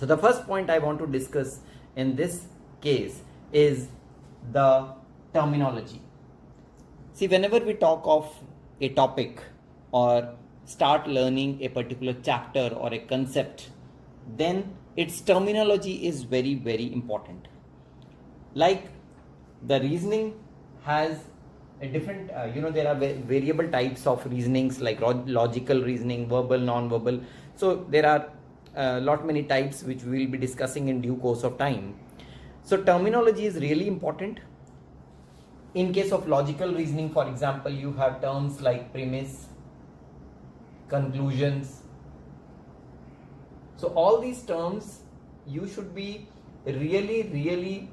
So the first point I want to discuss in this case is the terminology. See, whenever we talk of a topic or start learning a particular chapter or a concept, then its terminology is very, very important. Like the reasoning has a different, there are variable types of reasonings like logical reasoning, verbal, non-verbal. So there are lot many types which we will be discussing in due course of time. So terminology is really important. In case of logical reasoning, for example, you have terms like premise, conclusions. So all these terms you should be really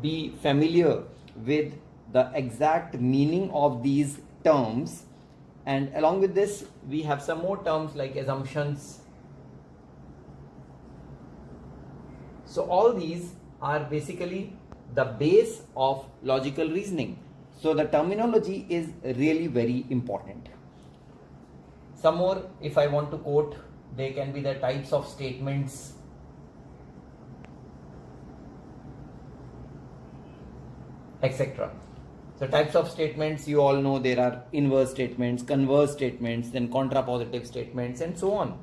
be familiar with the exact meaning of these terms, and along with this we have some more terms like assumptions. So all these are basically the base of logical reasoning. So the terminology is really very important. Some more, if I want to quote, they can be the types of statements, etc. So types of statements, you all know there are inverse statements, converse statements, then contrapositive statements, and so on.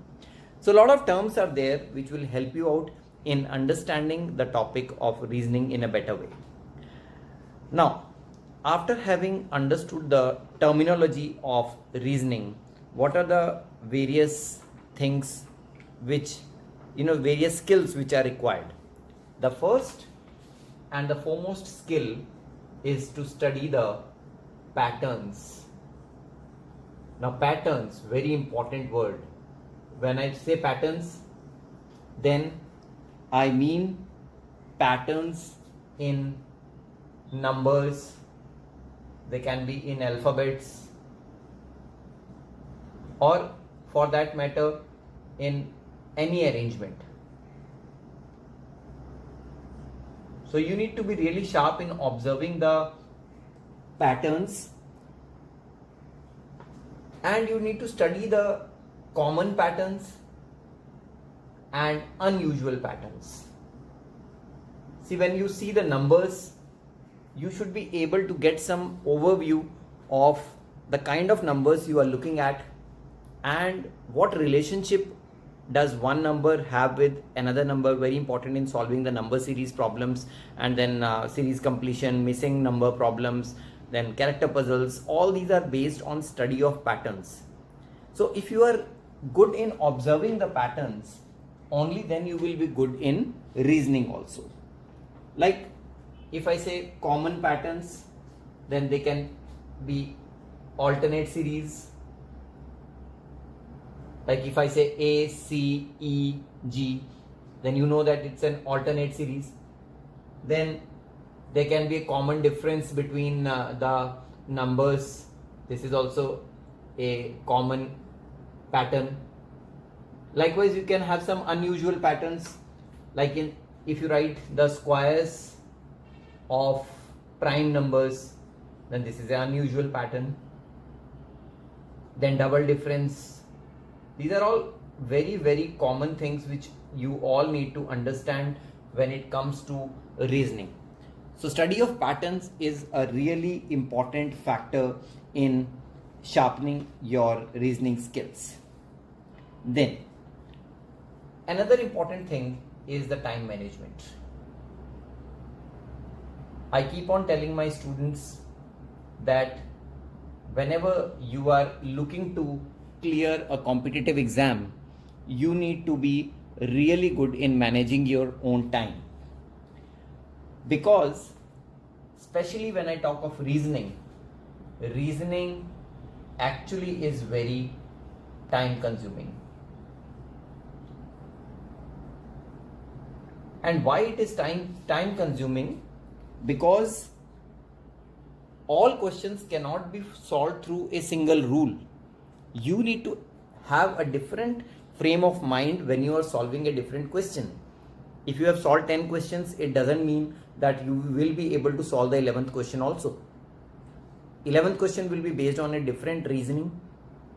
So a lot of terms are there which will help you out in understanding the topic of reasoning in a better way. Now, after having understood the terminology of reasoning, what are the various things which, various skills which are required? The first and the foremost skill is to study the patterns. Now patterns, very important word. When I say patterns, then I mean patterns in numbers, they can be in alphabets, or for that matter in any arrangement. So you need to be really sharp in observing the patterns, and you need to study the common patterns and unusual patterns. See, when you see the numbers, you should be able to get some overview of the kind of numbers you are looking at and what relationship does one number have with another number. Very important in solving the number series problems, and then series completion, missing number problems, then character puzzles. All these are based on study of patterns. So if you are good in observing the patterns, only then you will be good in reasoning also. Like if I say common patterns, then they can be alternate series. Like if I say A, C, E, G, then you know that it's an alternate series. Then there can be a common difference between the numbers. This is also a common pattern. Likewise, you can have some unusual patterns, like if you write the squares of prime numbers, then this is an unusual pattern. Then double difference. These are all very common things which you all need to understand when it comes to reasoning. So study of patterns is a really important factor in sharpening your reasoning skills. Then another important thing is the time management. I keep on telling my students that whenever you are looking to clear a competitive exam, you need to be really good in managing your own time. Because especially when I talk of reasoning actually is very time consuming. And why it is time consuming? Because all questions cannot be solved through a single rule. You need to have a different frame of mind when you are solving a different question. If you have solved 10 questions, it doesn't mean that you will be able to solve the 11th question also. 11th question will be based on a different reasoning,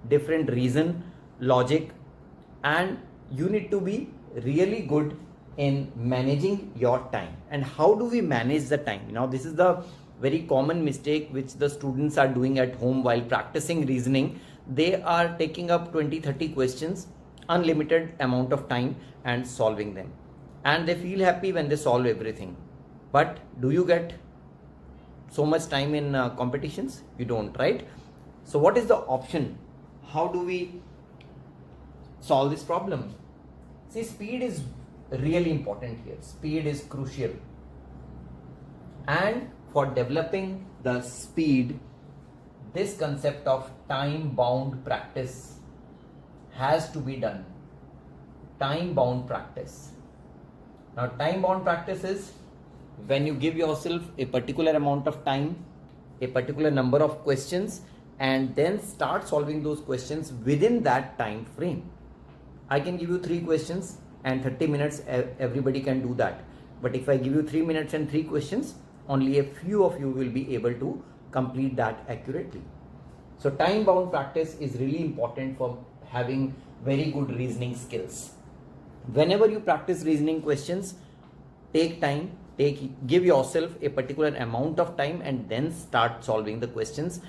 different reason, logic, and you need to be really good in managing your time. And how do we manage the time? Now, this is the very common mistake which the students are doing at home while practicing reasoning. They are taking up 20-30 questions, unlimited amount of time, and solving them. And they feel happy when they solve everything. But do you get so much time in competitions? You don't, right? So what is the option? How do we solve this problem? See, speed is really important here. Speed is crucial. And for developing the speed, this concept of time-bound practice has to be done. Time-bound practice. Now, time-bound practice is when you give yourself a particular amount of time, a particular number of questions, and then start solving those questions within that time frame. I can give you 3 questions and 30 minutes, everybody can do that. But if I give you 3 minutes and 3 questions, only a few of you will be able to complete that accurately. So time-bound practice is really important for having very good reasoning skills. Whenever you practice reasoning questions, take time, give yourself a particular amount of time and then start solving the questions.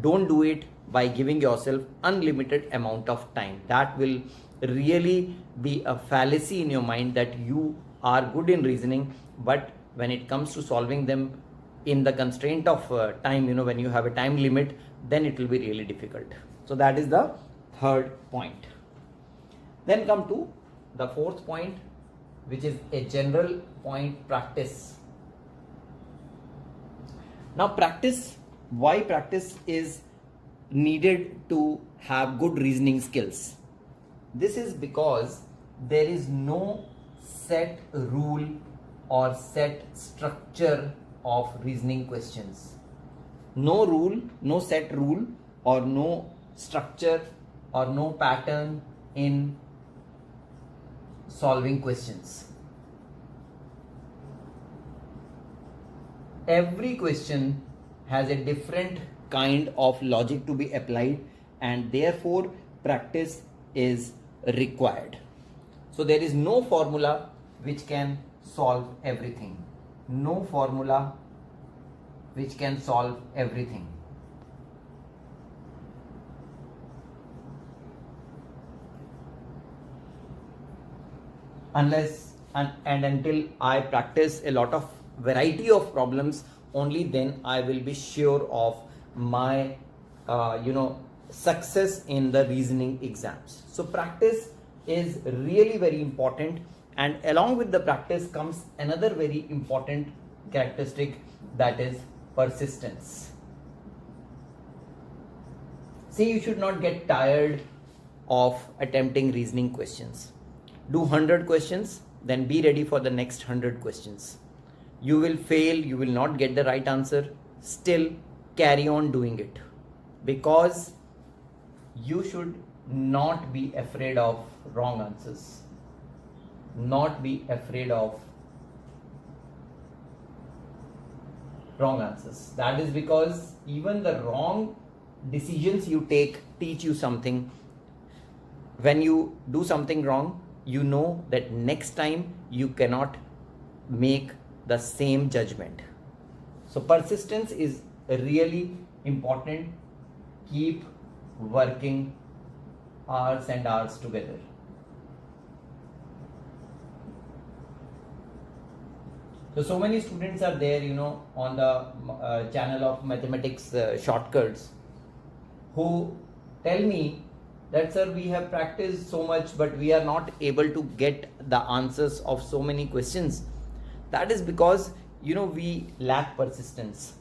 Don't do it by giving yourself unlimited amount of time. That will really be a fallacy in your mind that you are good in reasoning, but when it comes to solving them in the constraint of time, when you have a time limit, then it will be really difficult. So that is the third point. Then come to the fourth point, which is a general point: practice. Now, practice, why practice is needed to have good reasoning skills? This is because there is no set rule or set structure of reasoning questions. No rule, no set rule, or no structure or no pattern in solving questions. Every question has a different kind of logic to be applied, and therefore practice is required. So there is no formula which can solve everything. No formula which can solve everything. Unless and until I practice a lot of variety of problems, only then I will be sure of my success in the reasoning exams. So practice is really very important, and along with the practice comes another very important characteristic, that is persistence. See, you should not get tired of attempting reasoning questions. Do 100 questions, then be ready for the next 100 questions. You will fail, you will not get the right answer, still carry on doing it, because you should not be afraid of wrong answers. Not be afraid of wrong answers. That is because even the wrong decisions you take teach you something. When you do something wrong, you know that next time you cannot make the same judgment. So persistence is really important. Keep working hours and hours together. So many students are there, on the channel of mathematics shortcuts, who tell me that, sir, we have practiced so much, but we are not able to get the answers of so many questions. That is because, we lack persistence.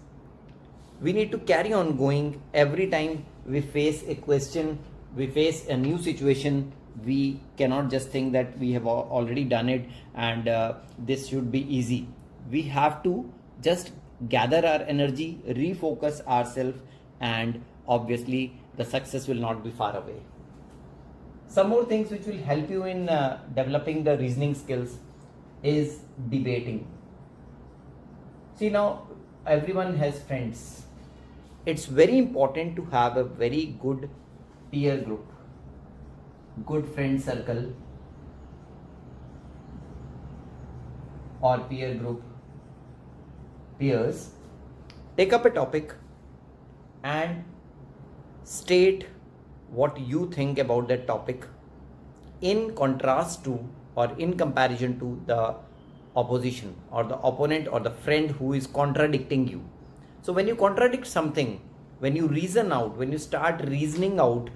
We need to carry on going. Every time we face a question, we face a new situation, we cannot just think that we have already done it and this should be easy. We have to just gather our energy, refocus ourselves, and obviously the success will not be far away. Some more things which will help you in developing the reasoning skills is debating. See, now everyone has friends. It's very important to have a very good peer group, good friend circle, or peer group, peers, take up a topic and state what you think about that topic in contrast to or in comparison to the opposition or the opponent or the friend who is contradicting you. So when you contradict something, when you reason out, when you start reasoning out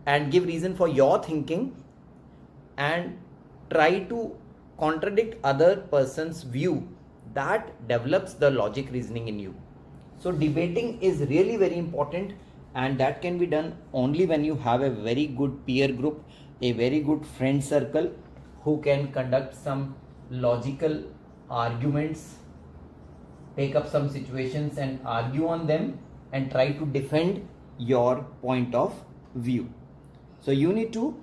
and give reason for your thinking and try to contradict other person's view, that develops the logic reasoning in you. So debating is really very important, and that can be done only when you have a very good peer group, a very good friend circle who can conduct some logical arguments, take up some situations and argue on them and try to defend your point of view. So you need to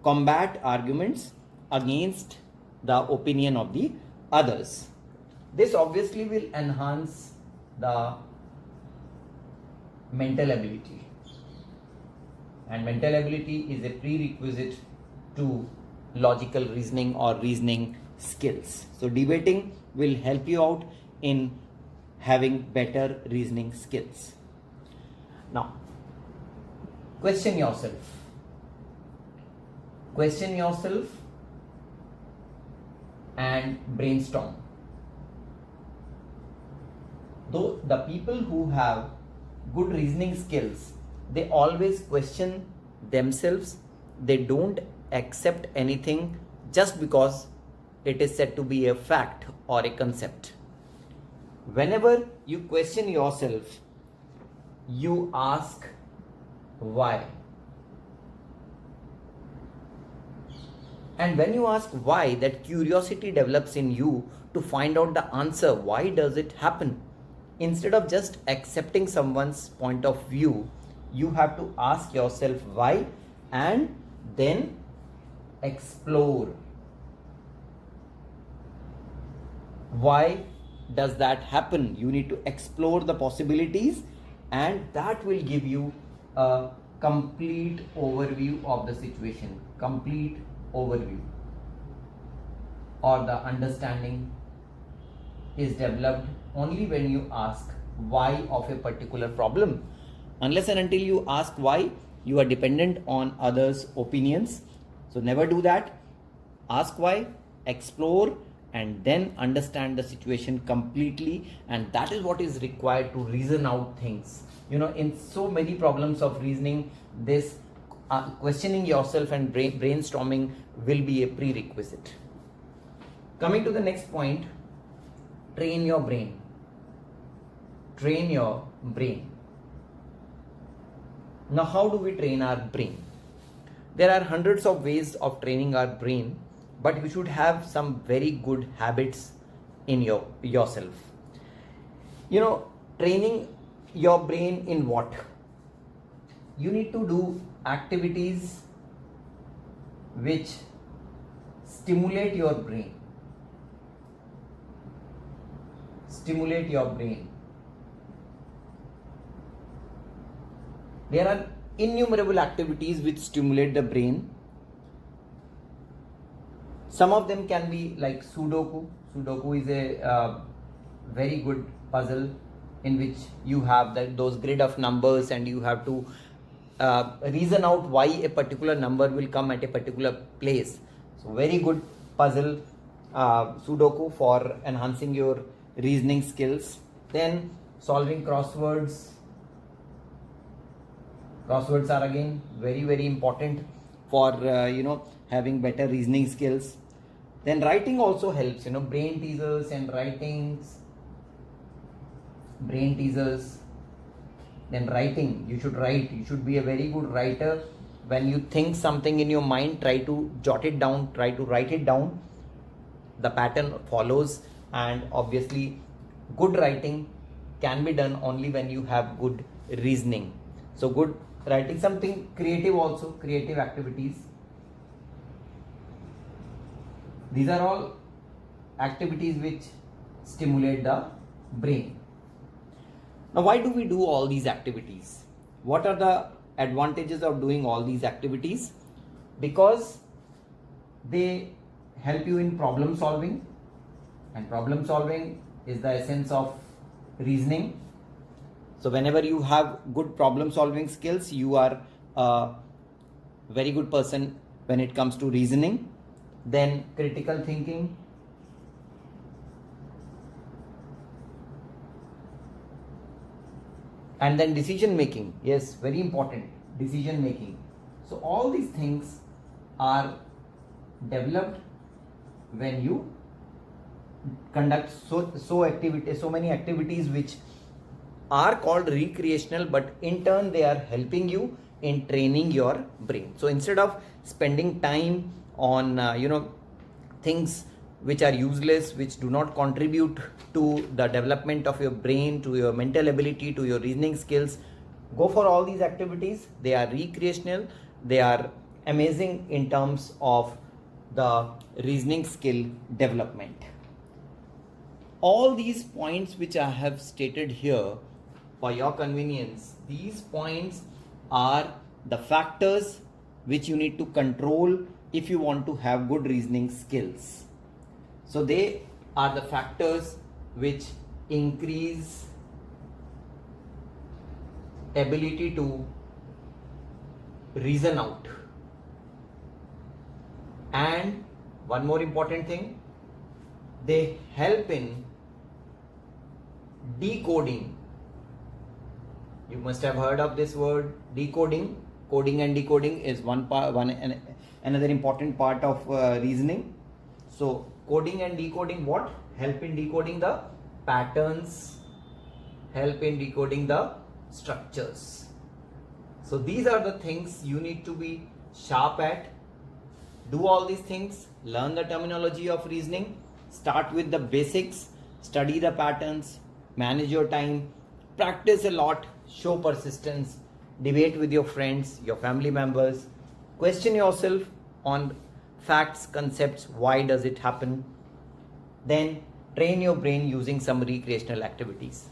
combat arguments against the opinion of the others. This obviously will enhance the mental ability, and mental ability is a prerequisite to logical reasoning or reasoning skills. So debating will help you out in having better reasoning skills. Now, question yourself and brainstorm. Though the people who have good reasoning skills, they always question themselves. They don't accept anything just because it is said to be a fact or a concept. Whenever you question yourself, you ask why. And when you ask why, that curiosity develops in you to find out the answer. Why does it happen? Instead of just accepting someone's point of view, you have to ask yourself why and then explore. Why does that happen? You need to explore the possibilities, and that will give you a complete overview of the situation. Complete overview, or the understanding is developed only when you ask why of a particular problem. Unless and until you ask why, you are dependent on others' opinions. So never do that. Ask why, explore, and then understand the situation completely. And that is what is required to reason out things. You know, in so many problems of reasoning, this questioning yourself and brainstorming will be a prerequisite. Coming to the next point, train your brain. Train your brain. Now, how do we train our brain? There are hundreds of ways of training our brain, but you should have some very good habits in yourself. You know, training your brain in what? You need to do activities which stimulate your brain. Stimulate your brain. There are innumerable activities which stimulate the brain. Some of them can be like Sudoku. Sudoku is a very good puzzle in which you have those grid of numbers and you have to reason out why a particular number will come at a particular place. So very good puzzle, Sudoku, for enhancing your reasoning skills. Then solving crosswords. Crosswords are again very, very important for having better reasoning skills. Then writing also helps, brain teasers and writings. Brain teasers. Then writing, you should write. You should be a very good writer. When you think something in your mind, try to jot it down, try to write it down. The pattern follows, and obviously good writing can be done only when you have good reasoning. So good writing, something creative also, creative activities. These are all activities which stimulate the brain. Now, why do we do all these activities? What are the advantages of doing all these activities? Because they help you in problem solving. And problem solving is the essence of reasoning. So whenever you have good problem solving skills, you are a very good person when it comes to reasoning. Then critical thinking. And then decision making. Yes, very important. Decision making. So all these things are developed when you conduct so many activities which are called recreational, but in turn they are helping you in training your brain. So instead of spending time on things which are useless, which do not contribute to the development of your brain, to your mental ability, to your reasoning skills, go for all these activities. They are recreational, they are amazing in terms of the reasoning skill development. All these points which I have stated here, for your convenience, these points are the factors which you need to control if you want to have good reasoning skills. So they are the factors which increase ability to reason out. And one more important thing, they help in decoding. You must have heard of this word, decoding. Coding and decoding is another important part of reasoning. So coding and decoding, what? Help in decoding the patterns, help in decoding the structures. So these are the things you need to be sharp at. Do all these things, learn the terminology of reasoning, start with the basics, study the patterns, manage your time, practice a lot, show persistence, debate with your friends, your family members, question yourself on facts, concepts, why does it happen? Then train your brain using some recreational activities.